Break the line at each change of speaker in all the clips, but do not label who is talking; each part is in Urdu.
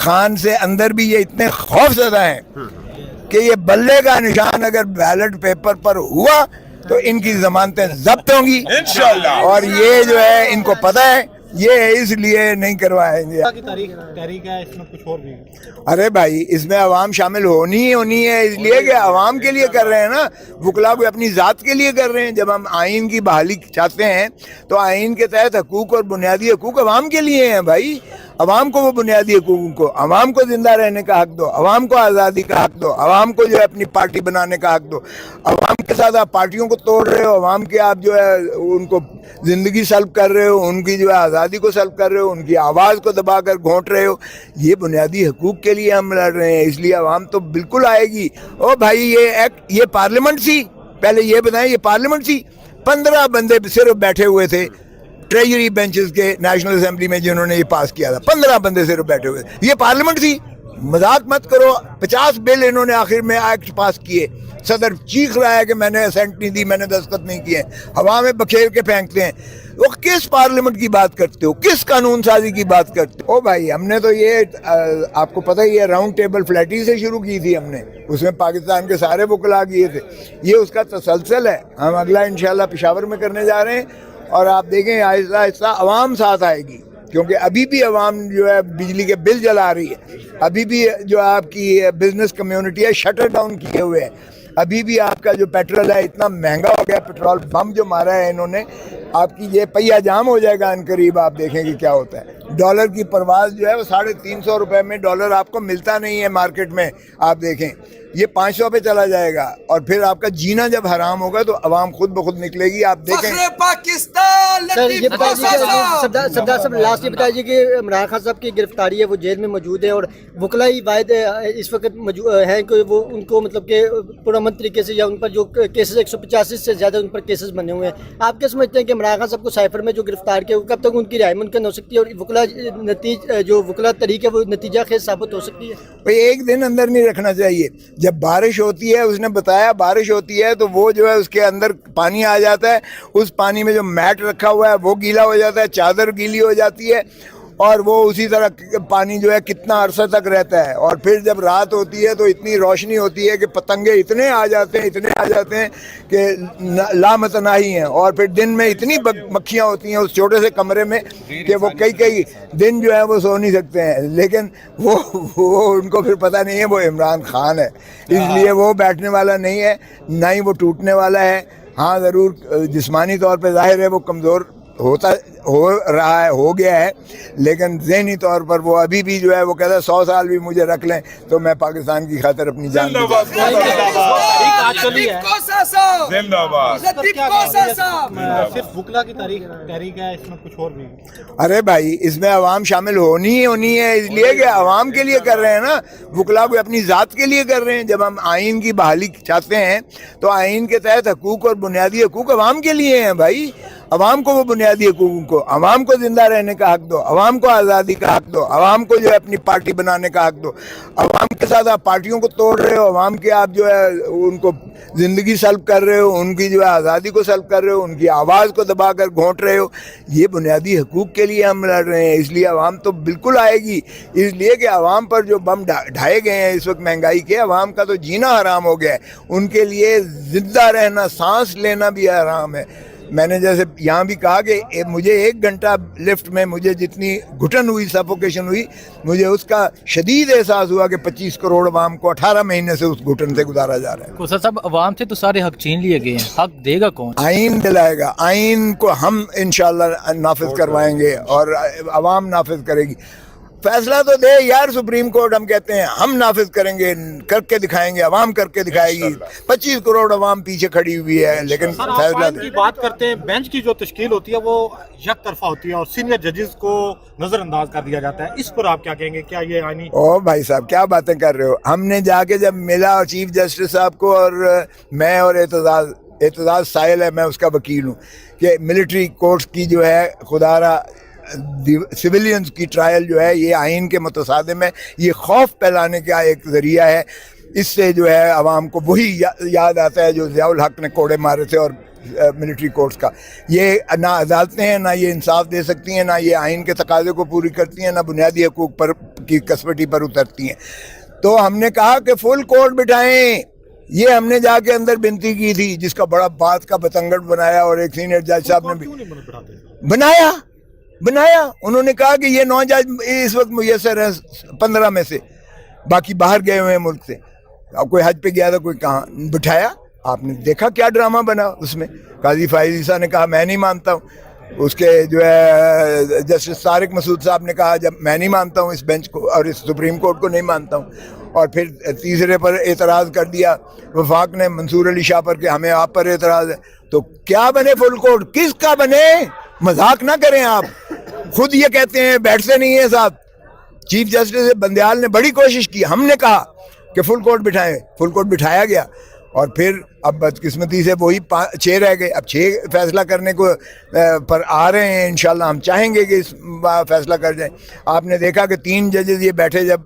خان سے اندر بھی یہ اتنے خوف زدہ ہیں کہ یہ بلے کا نشان اگر بیلٹ پیپر پر ہوا تو ان کی ضمانتیں ضبط ہوں گی انشاءاللہ، اور یہ جو ہے ان کو پتہ ہے، یہ اس لیے نہیں کروائیں گے۔
تحریک ہے، اس میں کچھ اور بھی؟
ارے بھائی اس میں عوام شامل ہونی ہے اس لیے کہ عوام کے لیے کر رہے ہیں نا، وکلا کو اپنی ذات کے لیے کر رہے ہیں۔ جب ہم آئین کی بحالی چاہتے ہیں تو آئین کے تحت حقوق اور بنیادی حقوق عوام کے لیے ہیں بھائی۔ عوام کو وہ بنیادی حقوق کو، عوام کو زندہ رہنے کا حق دو، عوام کو آزادی کا حق دو، عوام کو جو ہے اپنی پارٹی بنانے کا حق دو۔ عوام کے ساتھ آپ پارٹیوں کو توڑ رہے ہو، عوام کے آپ جو ہے ان کو زندگی سلب کر رہے ہو، ان کی جو ہے آزادی کو سلب کر رہے ہو، ان کی آواز کو دبا کر گھونٹ رہے ہو۔ یہ بنیادی حقوق کے لیے ہم لڑ رہے ہیں، اس لیے عوام تو بالکل آئے گی۔ او بھائی یہ پارلیمنٹ سی، پہلے یہ بتائیں یہ پارلیمنٹ سی؟ 15 بندے صرف بیٹھے ہوئے تھے ٹریجری بینچز کے نیشنل اسمبلی میں جنہوں نے یہ پاس کیا تھا، 15 بندے صرف بیٹھے ہوئے تھے۔ یہ پارلیمنٹ تھی؟ مذاق مت کرو۔ 50 بل انہوں نے آخر میں ایکٹ پاس کیے، صدر چیخ رہا ہے کہ میں نے اسینٹ نہیں دی، میں نے دستخط نہیں کیے، ہوا میں بکھیر کے پھینکتے ہیں۔ وہ کس پارلیمنٹ کی بات کرتے ہو، کس قانون سازی کی بات کرتے ہو؟ او بھائی ہم نے تو یہ آپ کو پتہ ہی ہے راؤنڈ ٹیبل فلیٹی سے شروع کی تھی ہم نے، اس میں پاکستان کے سارے وکلا کیے تھے، یہ اس کا تسلسل ہے۔ ہم اگلا انشاءاللہ پشاور میں کرنے جا رہے ہیں، اور آپ دیکھیں آہستہ آہستہ عوام ساتھ آئے گی، کیونکہ ابھی بھی عوام جو ہے بجلی کے بل جلا رہی ہے، ابھی بھی جو آپ کی بزنس کمیونٹی ہے شٹر ڈاؤن کیے ہوئے ہیں، ابھی بھی آپ کا جو پیٹرول ہے اتنا مہنگا ہو گیا، پیٹرول بم جو مارا ہے انہوں نے، آپ کی یہ پہیہ جام ہو جائے گا ان قریب، آپ دیکھیں کہ کیا ہوتا ہے۔ ڈالر کی پرواز جو ہے وہ 350 روپے میں ڈالر آپ کو ملتا نہیں ہے مارکیٹ میں، آپ دیکھیں یہ 500 پہ چلا جائے گا، اور پھر آپ کا جینا جب حرام ہوگا تو عوام خود بخود نکلے گی۔ آپ دیکھیں
پاکستان سردار صاحب لاسٹ یہ بتائیے کہ عمران خان صاحب کی گرفتاری ہے، وہ جیل میں موجود ہے، اور وکلا ہی واحد اس وقت ہے کہ وہ ان کو مطلب کہ پرامن طریقے سے، یا ان پر جو کیسز 185 سے زیادہ ان پر کیسز بنے ہوئے ہیں، آپ کیا سمجھتے ہیں کہ عمران خان صاحب کو سائفر میں جو گرفتار کیا وہ کب تک ان کی رہائی ممکن ہو سکتی ہے، اور وکلا طریقہ وہ نتیجہ خیز ثابت ہو سکتی ہے؟
بھئی ایک دن اندر نہیں رکھنا چاہیے۔ جب بارش ہوتی ہے، اس نے بتایا بارش ہوتی ہے تو وہ جو ہے اس کے اندر پانی آ جاتا ہے، اس پانی میں جو میٹ رکھا ہوا ہے وہ گیلا ہو جاتا ہے، چادر گیلی ہو جاتی ہے، اور وہ اسی طرح پانی جو ہے کتنا عرصہ تک رہتا ہے، اور پھر جب رات ہوتی ہے تو اتنی روشنی ہوتی ہے کہ پتنگے اتنے آ جاتے ہیں کہ لامتناہی ہیں، اور پھر دن میں اتنی مکھیاں ہوتی ہیں اس چھوٹے سے کمرے میں کہ وہ کئی دن جو ہے وہ سو نہیں سکتے ہیں، لیکن وہ ان کو پھر پتہ نہیں ہے وہ عمران خان ہے، اس لیے وہ بیٹھنے والا نہیں ہے، نہ ہی وہ ٹوٹنے والا ہے۔ ہاں ضرور جسمانی طور پہ ظاہر ہے وہ کمزور ہو گیا ہے، لیکن ذہنی طور پر وہ ابھی بھی جو ہے وہ کہتا ہے 100 سال بھی مجھے رکھ لیں تو میں پاکستان کی خاطر اپنی جان دوں گا۔
صرف وکلا کی تحریک ہے، اس میں کچھ اور بھی؟
ارے بھائی اس میں عوام شامل ہونی ہے اس لیے کہ عوام کے لیے کر رہے ہیں نا، وکلا کو اپنی ذات کے لیے کر رہے ہیں۔ جب ہم آئین کی بحالی چاہتے ہیں تو آئین کے تحت حقوق اور بنیادی حقوق عوام کے لیے ہیں بھائی۔ عوام کو وہ بنیادی حقوق کو، عوام کو زندہ رہنے کا حق دو، عوام کو آزادی کا حق دو، عوام کو جو ہے اپنی پارٹی بنانے کا حق دو۔ عوام کے ساتھ آپ پارٹیوں کو توڑ رہے ہو، عوام کے آپ جو ہے ان کو زندگی سلب کر رہے ہو، ان کی جو ہے آزادی کو سلب کر رہے ہو، ان کی آواز کو دبا کر گھونٹ رہے ہو۔ یہ بنیادی حقوق کے لیے ہم لڑ رہے ہیں، اس لیے عوام تو بالکل آئے گی، اس لیے کہ عوام پر جو بم ڈھائے گئے ہیں اس وقت مہنگائی کے، عوام کا تو جینا حرام ہو گیا ہے، ان کے لیے زندہ رہنا، سانس لینا بھی حرام ہے۔ میں نے جیسے یہاں بھی کہا کہ مجھے 1 گھنٹہ لفٹ میں مجھے جتنی گھٹن ہوئی، سفوکیشن ہوئی، مجھے اس کا شدید احساس ہوا کہ 25 کروڑ عوام کو 18 مہینے سے اس گھٹن سے گزارا جا رہا ہے۔
کوثر صاحب عوام سے تو سارے حق چھین لیے گئے ہیں، حق دے گا کون؟
آئین دلائے گا، آئین کو ہم انشاءاللہ نافذ کروائیں گے اور عوام نافذ کرے گی۔ فیصلہ تو دے یار سپریم کورٹ، ہم کہتے ہیں ہم نافذ کریں گے، کر کے دکھائیں گے، عوام کر کے دکھائے گی۔ 25 کروڑ عوام پیچھے کھڑی ہوئی ہے، لیکن فیصلہ
کی بات کرتے ہیں، بینچ کی جو تشکیل ہوتی ہے وہ یک طرفہ ہوتی ہے اور سینئر ججز کو نظر انداز کر دیا جاتا ہے، اس پر آپ کیا کہیں گے؟ کیا یہ آئینی؟
او بھائی صاحب کیا باتیں کر رہے ہو؟ ہم نے جا کے جب ملا چیف جسٹس صاحب کو، اور میں اور اعتزاز سائل ہے، میں اس کا وکیل ہوں، کہ ملٹری کورٹس کی جو ہے خدا را سویلینز کی ٹرائل جو ہے یہ آئین کے متصادم ہے، یہ خوف پھیلانے کا ایک ذریعہ ہے۔ اس سے جو ہے عوام کو وہی یاد آتا ہے جو ضیاء الحق نے کوڑے مارے تھے اور ملٹری کورٹس کا. یہ نہ عدالتیں ہیں، نہ یہ انصاف دے سکتی ہیں، نہ یہ آئین کے تقاضے کو پوری کرتی ہیں، نہ بنیادی حقوق پر کی کسوٹی پر اترتی ہیں. تو ہم نے کہا کہ فل کورٹ بٹھائیں. یہ ہم نے جا کے اندر بنتی کی تھی، جس کا بڑا بات کا بتنگڑ بنایا، اور ایک سینئر جج صاحب نے بھی بنایا. انہوں نے کہا کہ یہ 9 جج اس وقت میسر ہیں 15 میں سے، باقی باہر گئے ہوئے ہیں ملک سے. کوئی حج پہ گیا تھا، کوئی کہاں. بٹھایا. آپ نے دیکھا کیا ڈرامہ بنا اس میں. قاضی فائز عیسیٰ نے کہا میں نہیں مانتا ہوں. اس کے جو ہے جسٹس طارق مسعود صاحب نے کہا جب میں نہیں مانتا ہوں اس بینچ کو اور اس سپریم کورٹ کو نہیں مانتا ہوں. اور پھر تیسرے پر اعتراض کر دیا وفاق نے منصور علی شاہ پر کہ ہمیں آپ پر اعتراض ہے. تو کیا بنے فل کورٹ؟ کس کا بنے؟ مذاق نہ کریں آپ. خود یہ کہتے ہیں، بیٹھتے نہیں ہیں صاحب. چیف جسٹس بندیال نے بڑی کوشش کی. ہم نے کہا کہ فل کورٹ بٹھائیں، فل کورٹ بٹھایا گیا. اور پھر اب بدقسمتی سے وہی 6 رہ گئے. اب 6 فیصلہ کرنے کو پر آ رہے ہیں. انشاءاللہ ہم چاہیں گے کہ اس فیصلہ کر جائیں. آپ نے دیکھا کہ 3 ججز یہ بیٹھے جب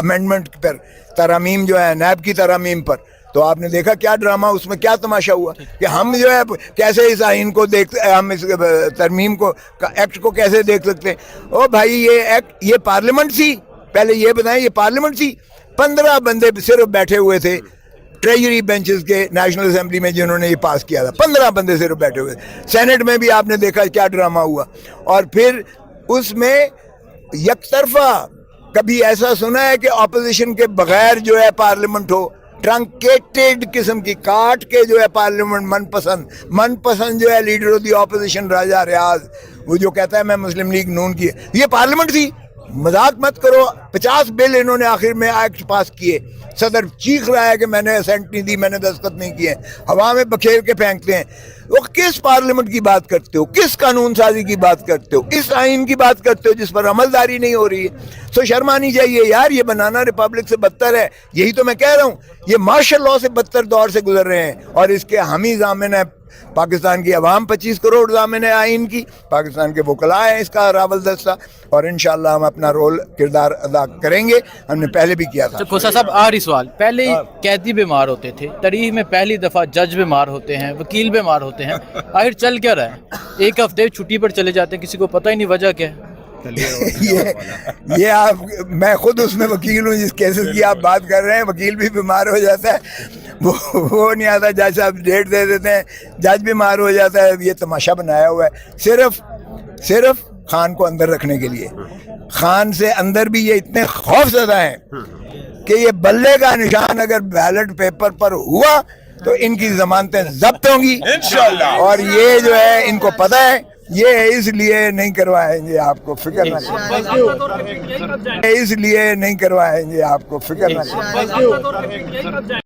امینڈمنٹ پر ترامیم جو ہے نیب کی ترامیم پر، تو آپ نے دیکھا کیا ڈرامہ، اس میں کیا تماشا ہوا کہ ہم جو ہے کیسے اس آئین کو ہم اس ترمیم کو ایکٹ کو کیسے دیکھ سکتے ہیں. او بھائی یہ ایکٹ، یہ پارلیمنٹ تھی. پہلے یہ بتائیں، یہ پارلیمنٹ تھی. 15 بندے صرف بیٹھے ہوئے تھے ٹریجری بینچز کے نیشنل اسمبلی میں جنہوں نے یہ پاس کیا تھا. 15 بندے صرف بیٹھے ہوئے. سینٹ میں بھی آپ نے دیکھا کیا ڈرامہ ہوا. اور پھر اس میں یک طرفہ کبھی ایسا سنا ہے کہ اپوزیشن کے بغیر جو ہے پارلیمنٹ ہو؟ ٹرنکیٹڈ قسم کی کاٹ کے جو ہے پارلیمنٹ من پسند جو ہے لیڈر آف دی اپوزیشن راجہ ریاض، وہ جو کہتا ہے میں مسلم لیگ نون کی، یہ پارلیمنٹ تھی. مذاق مت کرو. 50 بل انہوں نے آخر میں ایکٹ پاس کیے. صدر چیخ رہا ہے کہ میں نے اسینٹ نہیں دی، میں نے دستخط نہیں کیے. ہوا میں بکھیر کے پھینکتے ہیں. وہ کس پارلیمنٹ کی بات کرتے ہو؟ کس قانون سازی کی بات کرتے ہو؟ اس آئین کی بات کرتے ہو جس پر عملداری نہیں ہو رہی ہے. سو شرم آنی چاہیے یار. یہ بنانا ریپبلک سے بدتر ہے. یہی تو میں کہہ رہا ہوں، یہ مارشل لاء سے بدتر دور سے گزر رہے ہیں. اور اس کے ہم ہی ضامن ہیں. پاکستان کی عوام 25 کروڑ ضامن ہے آئین کی. پاکستان کے وکلاء ہیں اس کا راول دستہ. اور انشاءاللہ ہم اپنا رول کردار ادا کریں گے. ہم نے پہلے بھی کیا تھا.
کوسا صاحب آخری سوال. پہلے قیدی بیمار ہوتے تھے، تاریخ میں پہلی دفعہ جج بیمار ہوتے ہیں، وکیل بیمار ہوتے ہیں. آخر چل کیا رہا ہے؟ 1 ہفتے چھٹی پر چلے جاتے ہیں، کسی کو پتہ ہی نہیں وجہ کیا ہے.
یہ آپ، میں خود اس میں وکیل ہوں جس کیسز کی آپ بات کر رہے ہیں. وکیل بھی بیمار ہو جاتا ہے، وہ نہیں آتا. جج صاحب ڈیٹ دے دیتے ہیں، جج بیمار ہو جاتا ہے. یہ تماشا بنایا ہوا ہے صرف خان کو اندر رکھنے کے لیے. خان سے اندر بھی یہ اتنے خوف زدہ ہیں کہ یہ بلے کا نشان اگر بیلٹ پیپر پر ہوا تو ان کی ضمانتیں ضبط ہوں گی انشاءاللہ. اور یہ جو ہے ان کو پتہ ہے. یہ اس لیے نہیں کروائیں گے، آپ کو فکر نہ کریں. اس لیے نہیں کروائیں گے، آپ کو فکر نہ کریں.